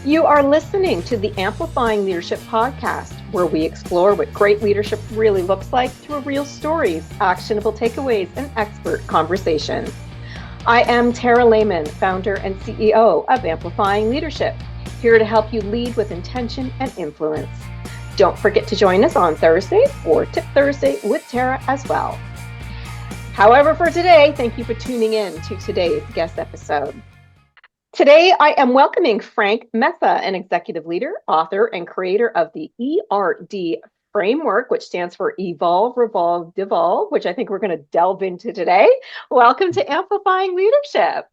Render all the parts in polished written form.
You are listening to the Amplifying Leadership podcast, where we explore what great leadership really looks like through real stories, actionable takeaways, and expert conversations. I am Tara Lehman, founder and CEO of Amplifying Leadership, here to help you lead with intention and influence. Don't forget to join us on Thursday or Tip Thursday with Tara as well. However, for today, thank you for tuning in to today's guest episode. Today, I am welcoming Frank Mesa, an executive leader, author, and creator of the ERD framework, which stands for Evolve, Revolve, Devolve, which I think we're going to delve into today. Welcome to Amplifying Leadership.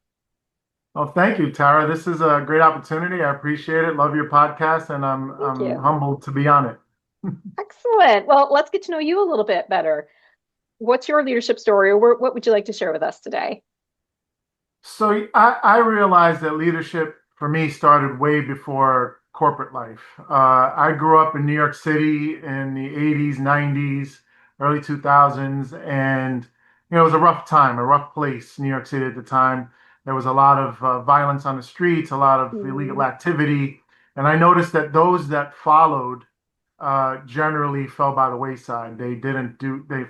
Well, thank you, Tara. This is a great opportunity. I appreciate it. Love your podcast, and I'm humbled to be on it. Excellent. Well, let's get to know you a little bit better. What's your leadership story, or what would you like to share with us today? So I realized that leadership for me started way before corporate life. I grew up in New York City in the 80s, 90s, early 2000s, and it was a rough time, a rough place, New York City at the time. There was a lot of violence on the streets, a lot of illegal activity, and I noticed that those that followed generally fell by the wayside. They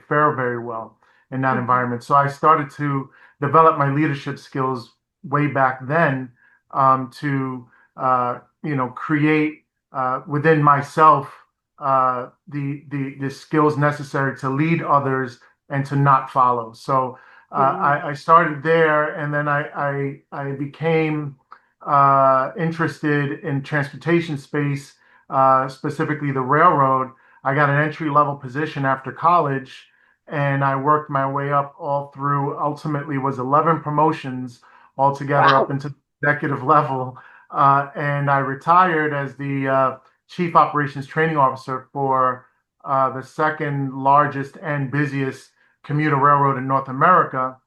fare very well in that environment. So I started to develop my leadership skills way back then to create within myself the skills necessary to lead others and to not follow. So I started there, and then I became interested in transportation space, specifically the railroad. I got an entry level position after college, and I worked my way up all through. Ultimately, was 11 promotions altogether up into executive level, and I retired as the chief operations training officer for the second largest and busiest commuter railroad in North America.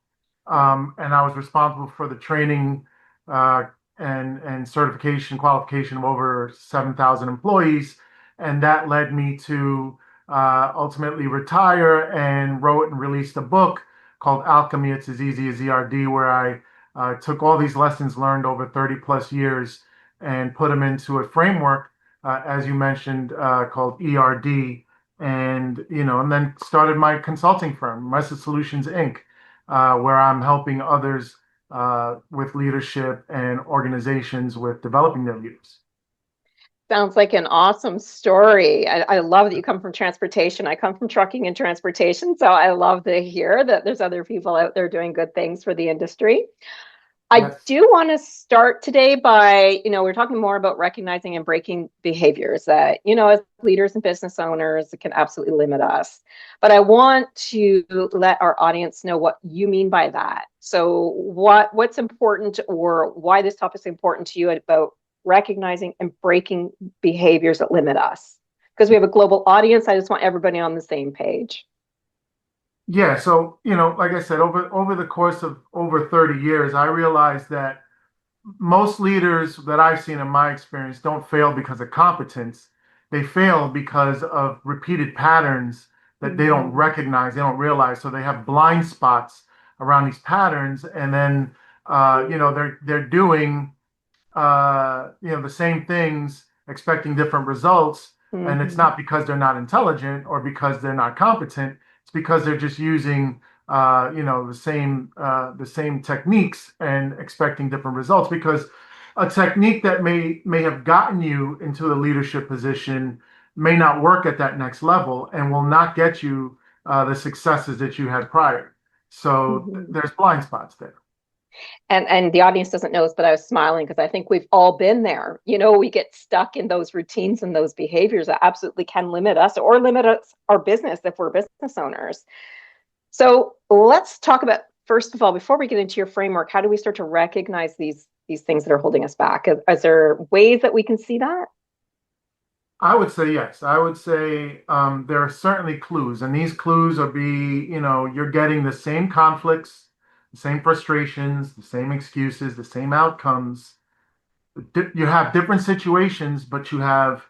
And I was responsible for the training and certification qualification of over 7,000 employees. And that led me to ultimately retire, and wrote and released a book called Alchemy. It's as easy as ERD, where I took all these lessons learned over 30 plus years and put them into a framework, as you mentioned, called ERD. And then started my consulting firm, Mesa Solutions Inc., where I'm helping others with leadership and organizations with developing their leaders. Sounds like an awesome story. I love that you come from transportation. I come from trucking and transportation, so I love to hear that there's other people out there doing good things for the industry. I do want to start today by, we're talking more about recognizing and breaking behaviors that, as leaders and business owners, it can absolutely limit us. But I want to let our audience know what you mean by that. So what's important, or why this topic is important to you about recognizing and breaking behaviors that limit us? Because we have a global audience. I just want everybody on the same page. Yeah, so like I said, over the course of over 30 years, I realized that most leaders that I've seen in my experience don't fail because of competence. They fail because of repeated patterns that they don't recognize, they don't realize. So they have blind spots around these patterns, and then they're doing the same things, expecting different results. And it's not because they're not intelligent or because they're not competent. It's because they're just using the same techniques and expecting different results. Because a technique that may have gotten you into a leadership position may not work at that next level and will not get you the successes that you had prior. So there's blind spots there. And the audience doesn't know this, but I was smiling because I think we've all been there. We get stuck in those routines and those behaviors that absolutely can limit us or limit our business if we're business owners. So let's talk about, first of all, before we get into your framework, how do we start to recognize these things that are holding us back? Is there ways that we can see that? I would say yes. I would say there are certainly clues, and these clues you're getting the same conflicts, the same frustrations, the same excuses, the same outcomes. You have different situations, but you have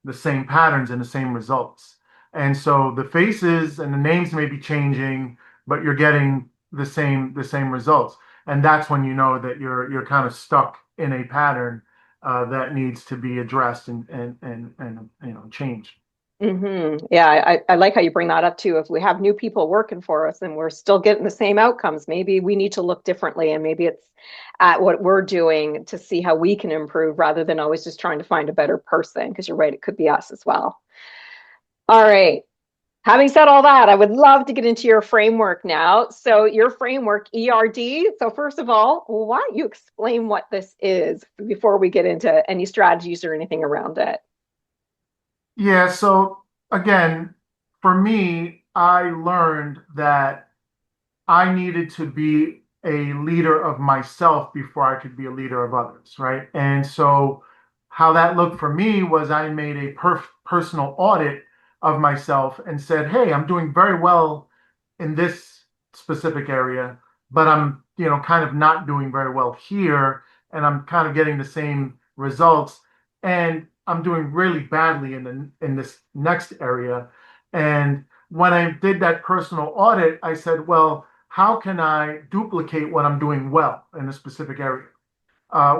the same patterns and the same results. And so the faces and the names may be changing, but you're getting the same results. And that's when you know that you're kind of stuck in a pattern that needs to be addressed and changed. Yeah, I like how you bring that up too. If we have new people working for us and we're still getting the same outcomes, maybe we need to look differently, and maybe it's at what we're doing to see how we can improve rather than always just trying to find a better person. Because you're right, it could be us as well. All right. Having said all that, I would love to get into your framework now. So, your framework, ERD. So, first of all, why don't you explain what this is before we get into any strategies or anything around it? Yeah, so again, for me, I learned that I needed to be a leader of myself before I could be a leader of others, right? And so, how that looked for me was I made a personal audit of myself and said, "Hey, I'm doing very well in this specific area, but I'm, kind of not doing very well here, and I'm kind of getting the same results, and I'm doing really badly in this next area." And when I did that personal audit, I said, well, how can I duplicate what I'm doing well in a specific area?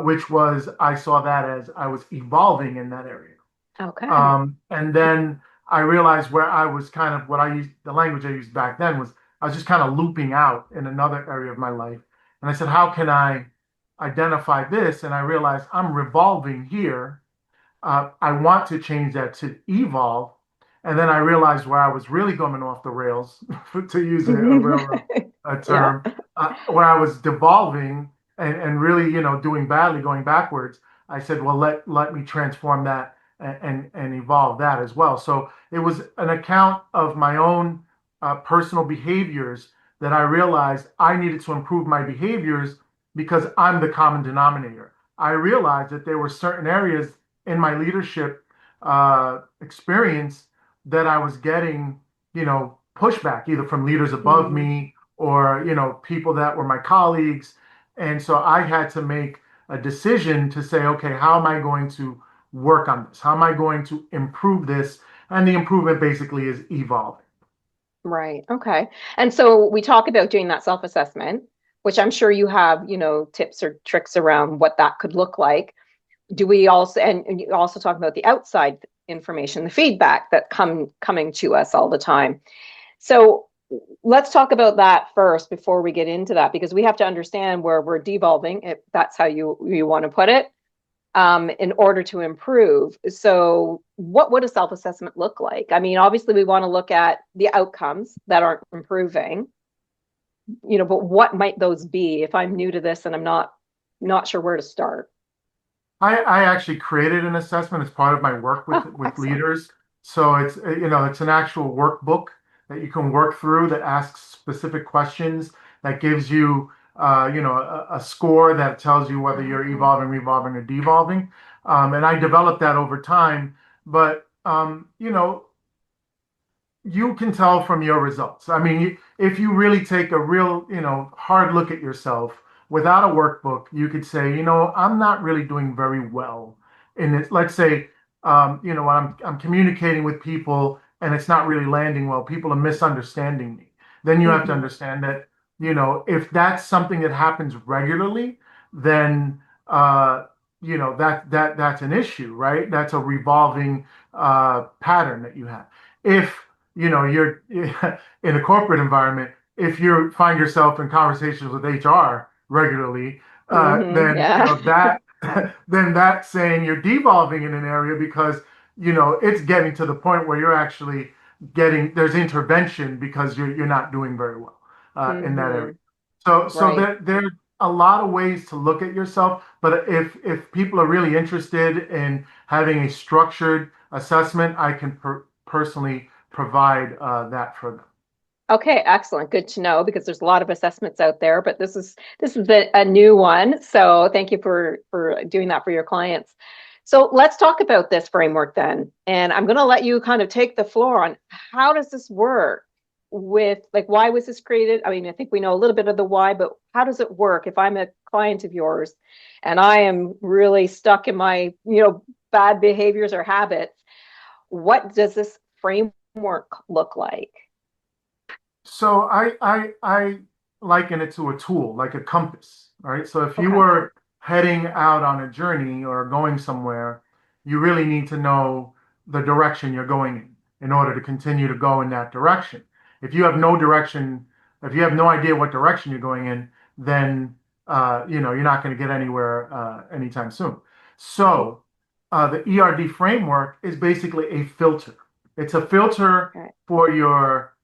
Which was, I saw that as I was evolving in that area. Okay. And then I realized where I was kind of what I used, the language I used back then was I was just kind of looping out in another area of my life. And I said, how can I identify this? And I realized I'm revolving here. I want to change that to evolve. And then I realized where I was really going off the rails, to use a railroad Yeah. term, where I was devolving and really, doing badly, going backwards. I said, well, let me transform that and evolve that as well. So it was an account of my own personal behaviors that I realized I needed to improve my behaviors because I'm the common denominator. I realized that there were certain areas in my leadership experience that I was getting, pushback either from leaders above Mhm. me or, people that were my colleagues. And so I had to make a decision to say, okay, how am I going to work on this? How am I going to improve this? And the improvement basically is evolving. Right. Okay. And so we talk about doing that self-assessment, which I'm sure you have, tips or tricks around what that could look like. Do we also, and you also talk about the outside information, the feedback that coming to us all the time. So let's talk about that first before we get into that, because we have to understand where we're devolving, if that's how you want to put it, in order to improve. So, what would a self assessment look like? I mean, obviously, we want to look at the outcomes that aren't improving, but what might those be if I'm new to this and I'm not sure where to start? I actually created an assessment as part of my work with Oh, excellent. leaders. So it's an actual workbook that you can work through that asks specific questions that gives you a score that tells you whether you're Oh. evolving, revolving, or devolving. And I developed that over time. But you can tell from your results. I mean, if you really take a real, hard look at yourself without a workbook, you could say, I'm not really doing very well in this. Let's say, when I'm communicating with people and it's not really landing well, people are misunderstanding me. Then you have to Hmm. understand that, if that's something that happens regularly, then that's an issue, right? That's a revolving pattern that you have. If you're in a corporate environment, if you find yourself in conversations with HR regularly, then Yeah. that then that's saying you're devolving in an area because it's getting to the point where you're actually getting there's intervention because you're not doing very well in that area. Hmm. So Right. there's a lot of ways to look at yourself, but if people are really interested in having a structured assessment, I can personally provide that for them. Okay, excellent. Good to know because there's a lot of assessments out there, but this is a new one. So thank you for doing that for your clients. So let's talk about this framework then. And I'm going to let you kind of take the floor on how does this work with like why was this created? I mean, I think we know a little bit of the why, but how does it work if I'm a client of yours and I am really stuck in my, bad behaviors or habits? What does this framework look like? So I liken it to a tool, like a compass. All right. So if you Okay. were heading out on a journey or going somewhere, you really need to know the direction you're going in order to continue to go in that direction. If you have no direction, if you have no idea what direction you're going in, then you're not going to get anywhere anytime soon. So the ERD framework is basically a filter. It's a filter Right. for your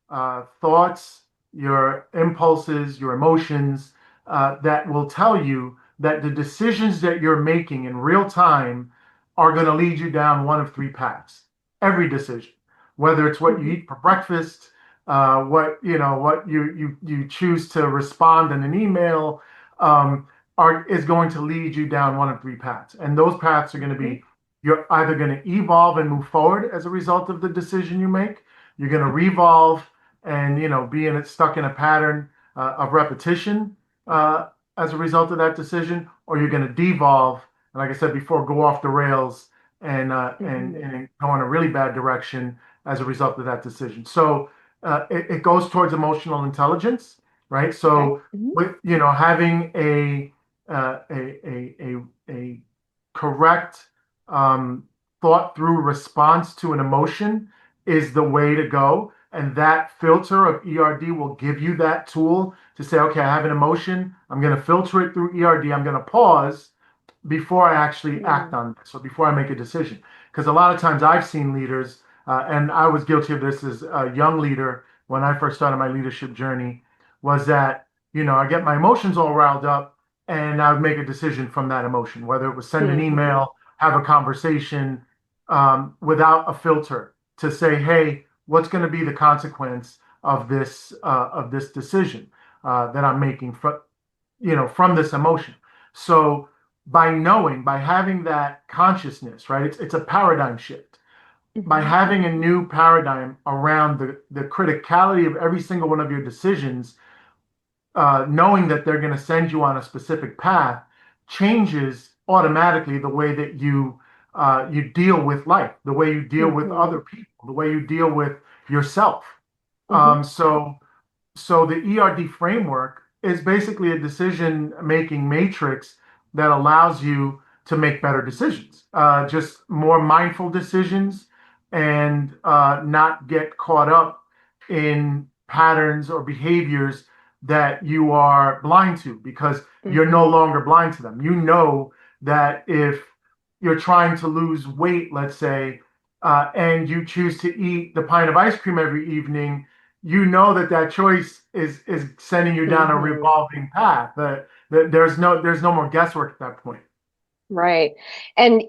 thoughts, your impulses, your emotions, that will tell you that the decisions that you're making in real time are going to lead you down one of three paths. Every decision, whether it's what you Mm-hmm. eat for breakfast, what you choose to respond in an email, is going to lead you down one of three paths, and those paths are going to Mm-hmm. be you're either going to evolve and move forward as a result of the decision you make. You're going to revolve and be stuck in a pattern of repetition as a result of that decision, or you're going to devolve and, like I said before, go off the rails Mm-hmm. and go in a really bad direction as a result of that decision. So it goes towards emotional intelligence, right? Okay. So Mm-hmm. with having a correct thought through response to an emotion is the way to go. And that filter of ERD will give you that tool to say, okay, I have an emotion. I'm going to filter it through ERD. I'm going to pause before I actually act on this or before I make a decision. Because a lot of times I've seen leaders, and I was guilty of this as a young leader when I first started my leadership journey, was that, I get my emotions all riled up and I would make a decision from that emotion, whether it was send an Mm-hmm. email, have a conversation, without a filter to say, hey, what's going to be the consequence of this decision that I'm making from this emotion. So by having that consciousness, right? It's a paradigm shift. By Mm-hmm. having a new paradigm around the criticality of every single one of your decisions, knowing that they're going to send you on a specific path changes automatically the way that you deal with life, the way you deal with Mm-hmm. other people, the way you deal with yourself. Mm-hmm. So the ERD framework is basically a decision making matrix that allows you to make better decisions, just more mindful decisions, and not get caught up in patterns or behaviors that you are blind to because you're no Mm-hmm. longer blind to them. You know that if you're trying to lose weight, let's say, and you choose to eat the pint of ice cream every evening, you know that choice is sending you down a Mm-hmm. revolving path. That there's no more guesswork at that point. Right. And,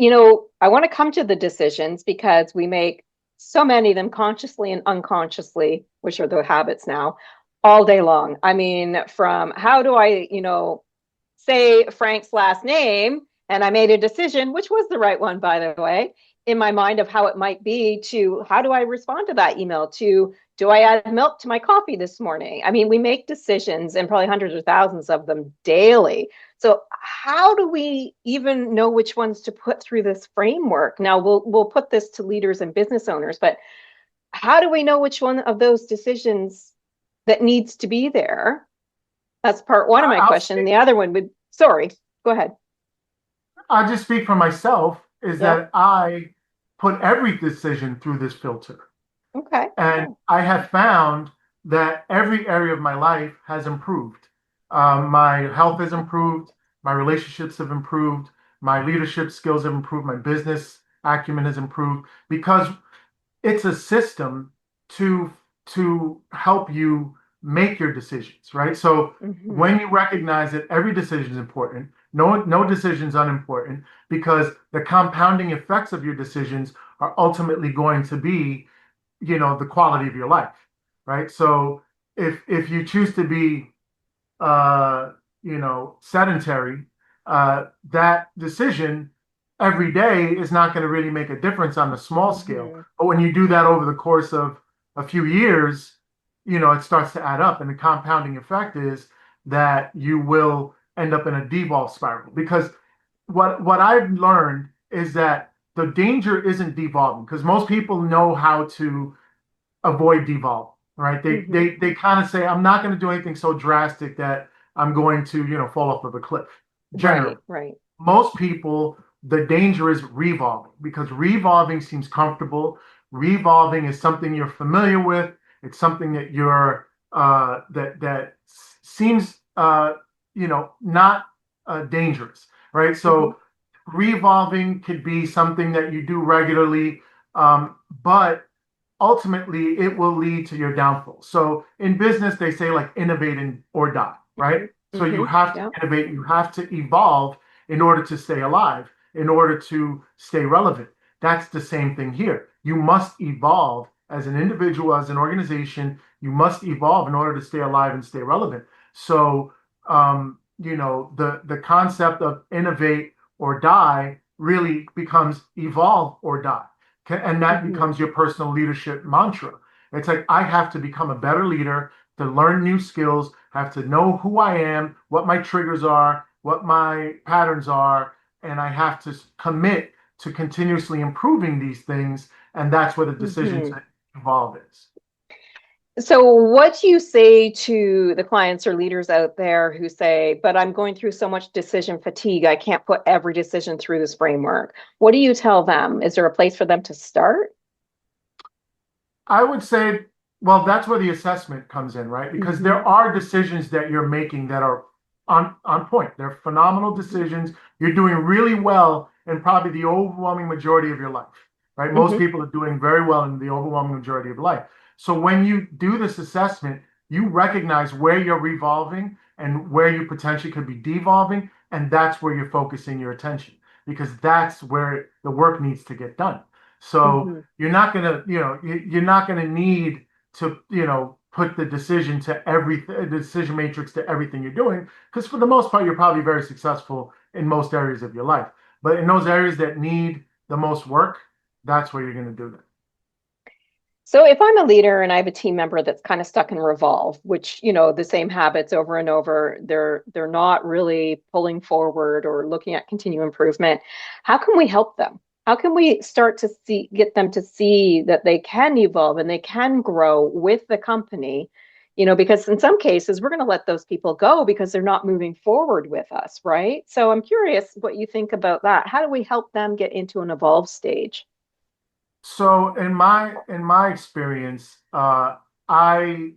I want to come to the decisions because we make so many of them consciously and unconsciously, which are the habits now, all day long. I mean, from how do I, say Frank's last name, and I made a decision, which was the right one, by the way, in my mind of how it might be, to how do I respond to that email, to do I add milk to my coffee this morning? I mean, we make decisions and probably hundreds or thousands of them daily. So how do we even know which ones to put through this framework? Now we'll put this to leaders and business owners, but how do we know which one of those decisions that needs to be there? That's part one of my I'll question. And the other one would, sorry, go ahead. I'll just speak for myself is Yep. that I put every decision through this filter. Okay. And I have found that every area of my life has improved. My health has improved, my relationships have improved, my leadership skills have improved, my business acumen has improved because it's a system to to help you make your decisions, right? So Mm-hmm. when you recognize that every decision is important, no decision is unimportant because the compounding effects of your decisions are ultimately going to be, the quality of your life, right? So if you choose to be uh, sedentary, that decision every day is not going to really make a difference on the small scale. Mm-hmm. But when you do that over the course of a few years, it starts to add up. And the compounding effect is that you will end up in a devolve spiral. Because what I've learned is that the danger isn't devolving, because most people know how to avoid devolve, right? They Mm-hmm. they they kind of say, I'm not going to do anything so drastic that I'm going to, fall off of a cliff. generally. Right, right. Most people, the danger is revolving because revolving seems comfortable. Revolving is something you're familiar with. It's something that that seems not dangerous, right? Hmm. So revolving could be something that you do regularly, but ultimately it will lead to your downfall. So in business, they say like innovate or die, right? Hmm. So you Hmm. have to Yeah. innovate, you have to evolve in order to stay alive, in order to stay relevant. That's the same thing here. You must evolve as an individual, as an organization. You must evolve in order to stay alive and stay relevant. So, the concept of innovate or die really becomes evolve or die, and that Hmm. becomes your personal leadership mantra. It's like I have to become a better leader, to learn new skills, have to know who I am, what my triggers are, what my patterns are, and I have to commit to continuously improving these things. And that's where the decision Hmm. to evolve is. So, what do you say to the clients or leaders out there who say, but I'm going through so much decision fatigue, I can't put every decision through this framework? What do you tell them? Is there a place for them to start? I would say, well, that's where the assessment comes in, right? Because Hmm. there are decisions that you're making that are on point. They're phenomenal decisions. You're doing really well in probably the overwhelming majority of your life, right? Most Hmm. people are doing very well in the overwhelming majority of life. So when you do this assessment, you recognize where you're revolving and where you potentially could be devolving, and that's where you're focusing your attention because that's where the work needs to get done. So Hmm. you're not gonna need to, put the decision to the decision matrix to everything you're doing, because for the most part, you're probably very successful in most areas of your life. But in those areas that need the most work, that's where you're gonna do that. So if I'm a leader and I have a team member that's kind of stuck in Revolve, which, the same habits over and over, they're not really pulling forward or looking at continual improvement, how can we help them? How can we start to get them to see that they can evolve and they can grow with the company? Because in some cases we're going to let those people go because they're not moving forward with us, right? So I'm curious what you think about that. How do we help them get into an evolve stage? So in my experience, I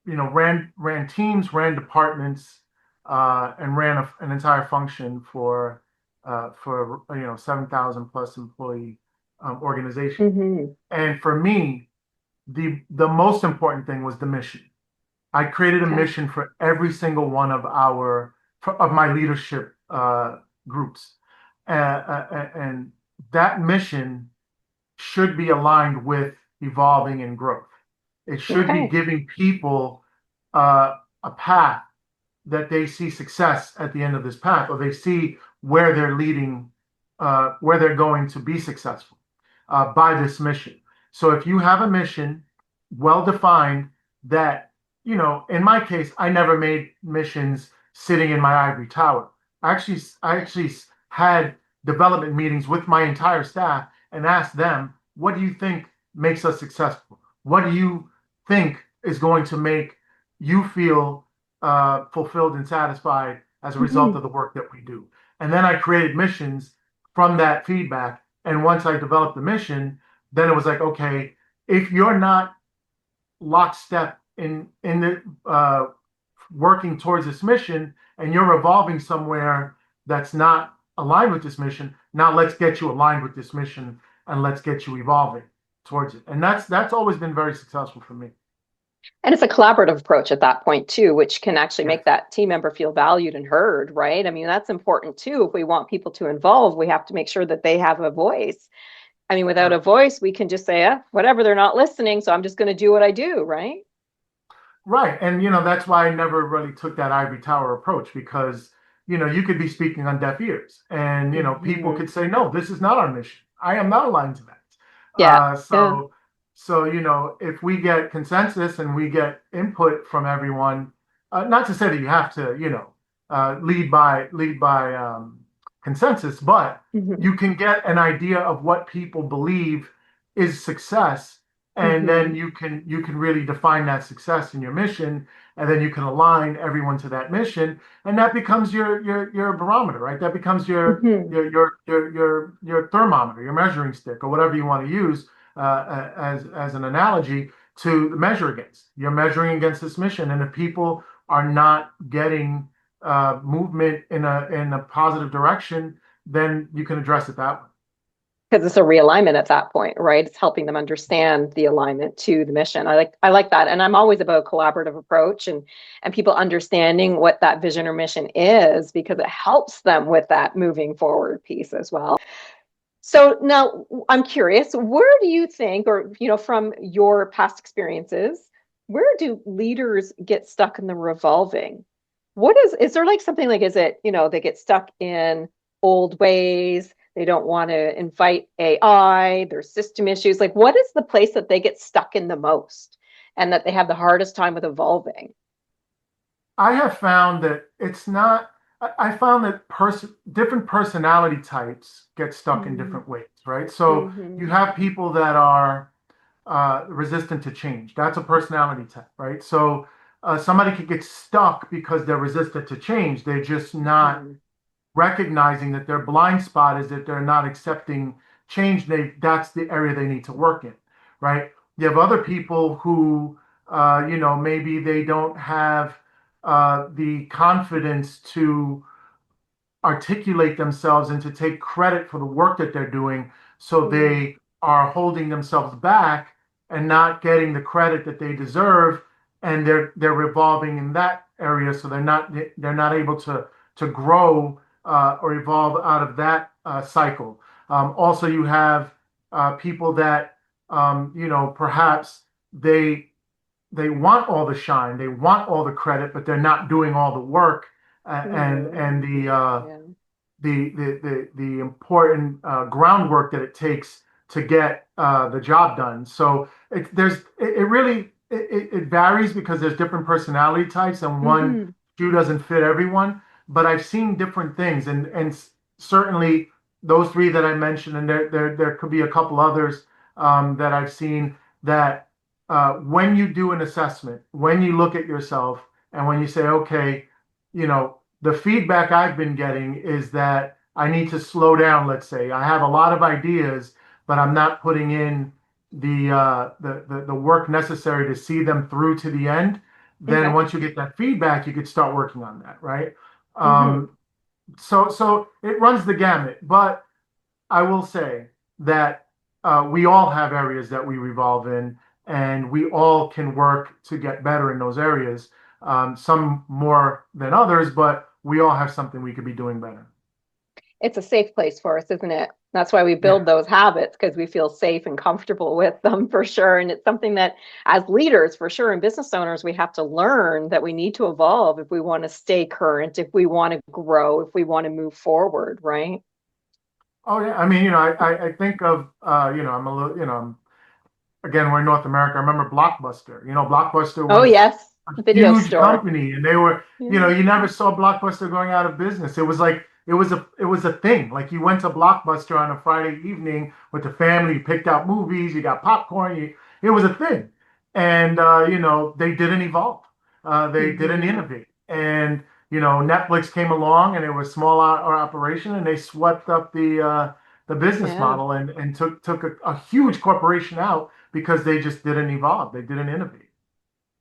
ran teams, ran departments, and ran an entire function for 7,000 plus employee organization. Hmm. And for me, the most important thing was the mission. I created a Okay. mission for every single one of my leadership groups, and that mission should be aligned with evolving and growth. It should be Okay. giving people a path that they see success at the end of this path, or they see where they're leading, where they're going to be successful by this mission. So if you have a mission well defined, that, in my case, I never made missions sitting in my ivory tower. I actually had development meetings with my entire staff and asked them, what do you think makes us successful? What do you think is going to make you feel fulfilled and satisfied as a result Mhm. of the work that we do? And then I created missions from that feedback. And once I developed the mission, then it was like, okay, if you're not lockstep in the working towards this mission, and you're evolving somewhere that's not aligned with this mission, now let's get you aligned with this mission and let's get you evolving towards it. And that's always been very successful for me. And it's a collaborative approach at that point too, which can actually Yes. make that team member feel valued and heard, right? I mean, that's important too. If we want people to involve, we have to make sure that they have a voice. I mean, without a Right. voice, we can just say, whatever, they're not listening, so I'm just going to do what I do, right? Right. And that's why I never really took that ivory tower approach, because you could be speaking on deaf ears, and people Hmm. could say, no, this is not our mission. I am not aligned to that. Yeah. Yeah. So if we get consensus and we get input from everyone, not to say that you have to lead by consensus, but Hmm. you can get an idea of what people believe is success, and then Hmm. you can really define that success in your mission, and then you can align everyone to that mission, and that becomes your barometer, right? That becomes Hmm. your thermometer, your measuring stick, or whatever you want to use as an analogy to measure against. You're measuring against this mission, and if people are not getting movement in a positive direction, then you can address it that way. Because it's a realignment at that point, right? It's helping them understand the alignment to the mission. I like that. And I'm always about collaborative approach and people understanding what that vision or mission is because it helps them with that moving forward piece as well. So now I'm curious, where do you think, or from your past experiences, where do leaders get stuck in the revolving? Is there like something like, is it, they get stuck in old ways, they don't want to invite AI, there's system issues. Like, what is the place that they get stuck in the most and that they have the hardest time with evolving? I have found that it's not, I found that different personality types get stuck in Mm-hmm. different ways, right? So you Mm-hmm. have people that are resistant to change. That's a personality type, right? So somebody could get stuck because they're resistant to change. They're just not Mm-hmm. recognizing that their blind spot is that they're not accepting change. That's the area they need to work in, right? You have other people who, maybe they don't have the confidence to articulate themselves and to take credit for the work that they're doing. So Mm-hmm. they are holding themselves back and not getting the credit that they deserve, and they're revolving in that area. So they're not able to grow or evolve out of that cycle. Also, you have people that perhaps they want all the shine, they want all the credit, but they're not doing all the work and Mm-hmm. Yeah. the important groundwork that it takes to get the job done. So it really it varies because there's different personality types, and one Mm-hmm. shoe doesn't fit everyone. But I've seen different things, and certainly those three that I mentioned, and there could be a couple others that I've seen that when you do an assessment, when you look at yourself, and when you say, okay, the feedback I've been getting is that I need to slow down. Let's say I have a lot of ideas, but I'm not putting in the work necessary to see them through to the end. Then Okay. once you get that feedback, you could start working on that, right? Mm-hmm. So it runs the gamut. But I will say that we all have areas that we revolve in, and we all can work to get better in those areas. Some more than others, but we all have something we could be doing better. It's a safe place for us, isn't it? That's why we Yeah. build those habits because we feel safe and comfortable with them for sure. And it's something that, as leaders, for sure, and business owners, we have to learn that we need to evolve if we want to stay current, if we want to grow, if we want to move forward, right? Oh yeah. I mean, I think of I'm a little, again, we're in North America. I remember Blockbuster. Blockbuster Oh, was yes. a Video huge store. company, and they were, Yeah. you never saw Blockbuster going out of business. It was like it was a thing. Like you went to Blockbuster on a Friday evening with the family, you picked out movies, you got popcorn. It was a thing, and they didn't evolve. They didn't Hmm. innovate, and Netflix came along, and it was a small operation, and they swept up the business Yeah. model and took a huge corporation out because they just didn't evolve. They didn't innovate.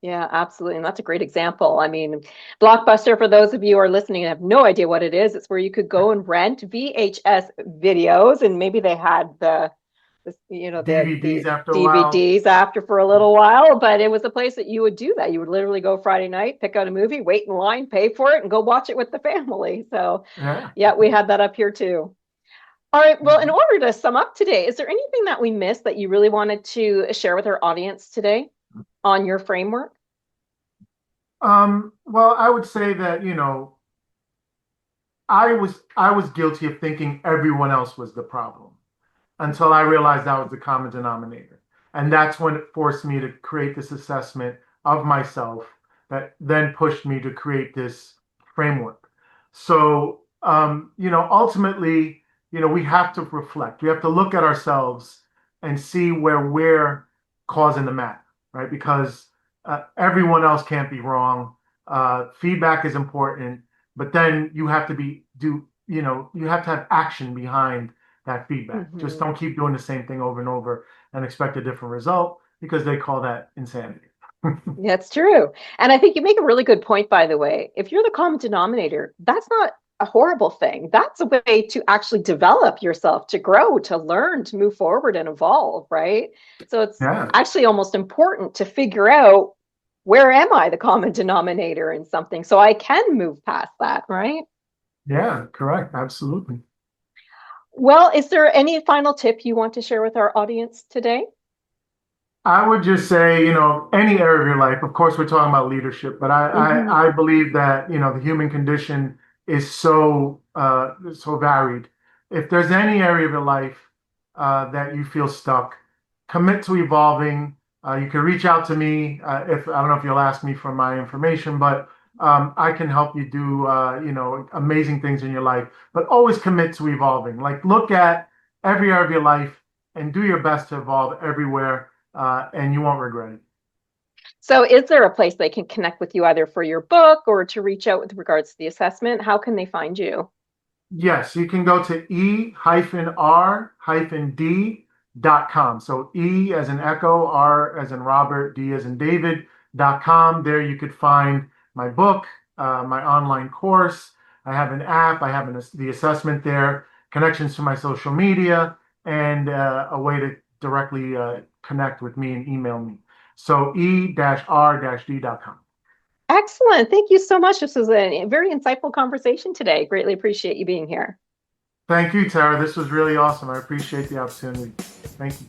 Yeah, absolutely. And that's a great example. I mean, Blockbuster, for those of you who are listening and have no idea what it is, it's where you could go and rent VHS videos, and maybe they had the DVDs after a while. DVDs after for a little while, but it was a place that you would do that. You would literally go Friday night, pick out a movie, wait in line, pay for it, and go watch it with the family. So, Yeah. yeah, we had that up here too. All right. Well, in Mhm. order to sum up today, is there anything that we missed that you really wanted to share with our audience today on your framework? Well, I would say that, I was guilty of thinking everyone else was the problem until I realized that was the common denominator. And that's when it forced me to create this assessment of myself that then pushed me to create this framework. So, ultimately, we have to reflect. We have to look at ourselves and see where we're causing the mat, right? Because everyone else can't be wrong. Feedback is important, but then you have to you have to have action behind that feedback. Just don't keep doing the same thing over and over and expect a different result, because they call that insanity. That's true. And I think you make a really good point, by the way. If you're the common denominator, that's not a horrible thing. That's a way to actually develop yourself, to grow, to learn, to move forward and evolve, right? So it's Yeah, actually almost important to figure out, where am I the common denominator in something so I can move past that, right? yeah, correct. Absolutely. Well, is there any final tip you want to share with our audience today? I would just say, any area of your life, of course, we're talking about leadership, but Hmm. I believe that, the human condition is so varied. If there's any area of your life that you feel stuck, commit to evolving. You can reach out to me, if I don't know if you'll ask me for my information, but I can help you do, amazing things in your life, but always commit to evolving. Like, look at every area of your life and do your best to evolve everywhere, and you won't regret it. So, is there a place they can connect with you either for your book or to reach out with regards to the assessment? How can they find you? Yes, you can go to e-r-d.com. So E as in Echo, R as in Robert, D as in David.com. There you could find my book, my online course. I have an app. I have the assessment there, connections to my social media, and a way to directly connect with me and email me. So e-r-d.com. Excellent. Thank you so much. This was a very insightful conversation today. Greatly appreciate you being here. Thank you, Tara. This was really awesome. I appreciate the opportunity. Thank you.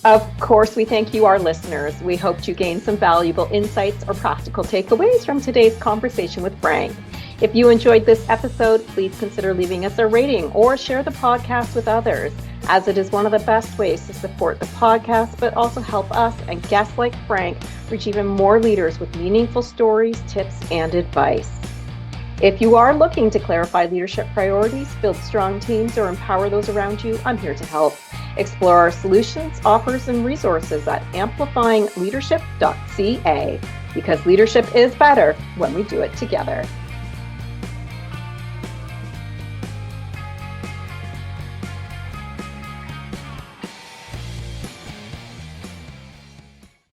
Of course, we thank you, our listeners. We hope you gained some valuable insights or practical takeaways from today's conversation with Frank. If you enjoyed this episode, please consider leaving us a rating or share the podcast with others, as it is one of the best ways to support the podcast, but also help us and guests like Frank reach even more leaders with meaningful stories, tips, and advice. If you are looking to clarify leadership priorities, build strong teams, or empower those around you, I'm here to help. Explore our solutions, offers, and resources at amplifyingleadership.ca, because leadership is better when we do it together.